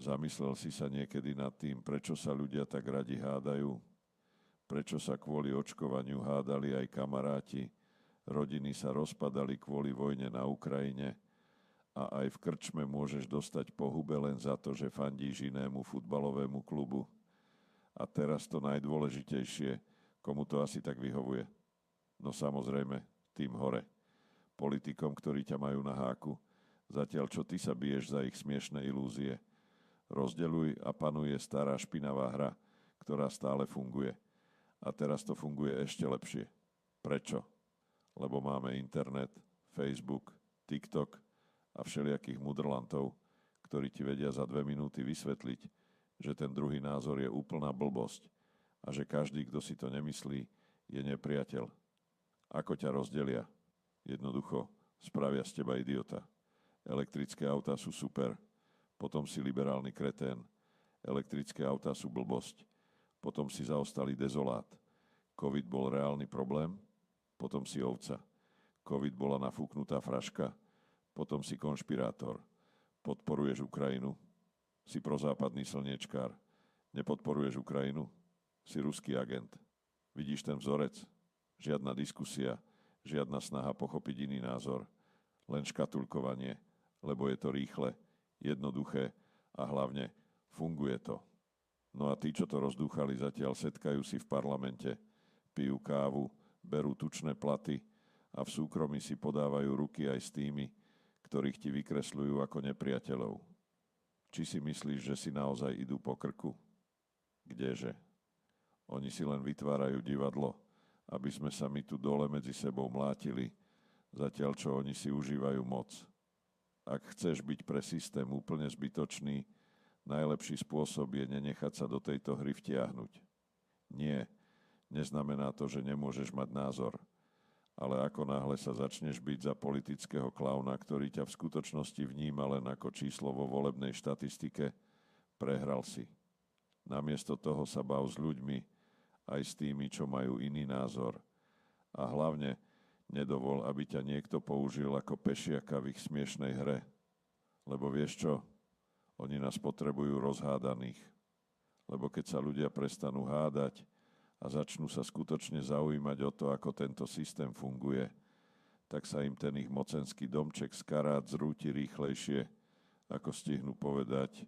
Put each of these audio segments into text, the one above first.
Zamyslel si sa niekedy nad tým, prečo sa ľudia tak radi hádajú? Prečo sa kvôli očkovaniu hádali aj kamaráti? Rodiny sa rozpadali kvôli vojne na Ukrajine a aj v krčme môžeš dostať pohube len za to, že fandíš inému futbalovému klubu. A teraz to najdôležitejšie, komu to asi tak vyhovuje. No samozrejme, tým hore. Politikom, ktorí ťa majú na háku, zatiaľ čo ty sa biješ za ich smiešné ilúzie. Rozdeľuj a panuje stará špinavá hra, ktorá stále funguje. A teraz to funguje ešte lepšie. Prečo? Lebo máme internet, Facebook, TikTok a všelijakých mudrlantov, ktorí ti vedia za 2 minúty vysvetliť, že ten druhý názor je úplná blbosť a že každý, kto si to nemyslí, je nepriateľ. Ako ťa rozdelia? Jednoducho, spravia z teba idiota. Elektrické autá sú super, potom si liberálny kretén. Elektrické autá sú blbosť, potom si zaostalý dezolát. Covid bol reálny problém, potom si ovca. Covid bola nafúknutá fraška, potom si konšpirátor. Podporuješ Ukrajinu, si prozápadný slniečkár. Nepodporuješ Ukrajinu, si ruský agent. Vidíš ten vzorec? Žiadna diskusia, žiadna snaha pochopiť iný názor. Len škatulkovanie, lebo je to rýchle, jednoduché a hlavne funguje to. No a tí, čo to rozdúchali, zatiaľ setkajú si v parlamente, pijú kávu, berú tučné platy a v súkromí si podávajú ruky aj s tými, ktorých ti vykresľujú ako nepriateľov. Či si myslíš, že si naozaj idú po krku? Kdeže? Oni si len vytvárajú divadlo, aby sme sa my tu dole medzi sebou mlátili, zatiaľ čo oni si užívajú moc. Ak chceš byť pre systém úplne zbytočný, najlepší spôsob je nenechať sa do tejto hry vtiahnuť. Nie, neznamená to, že nemôžeš mať názor, ale ako náhle sa začneš byť za politického klauna, ktorý ťa v skutočnosti vníma len ako číslo vo volebnej štatistike, prehral si. Namiesto toho sa bav s ľuďmi, aj s tými, čo majú iný názor. A hlavne nedovol, aby ťa niekto použil ako pešiaka v ich smiešnej hre. Lebo vieš čo? Oni nás potrebujú rozhádaných. Lebo keď sa ľudia prestanú hádať a začnú sa skutočne zaujímať o to, ako tento systém funguje, tak sa im ten ich mocenský domček z karát zrúti rýchlejšie, ako stihnú povedať,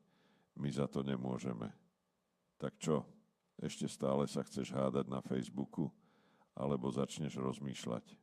my za to nemôžeme. Tak čo? Ešte stále sa chceš hádať na Facebooku? Alebo začneš rozmýšľať?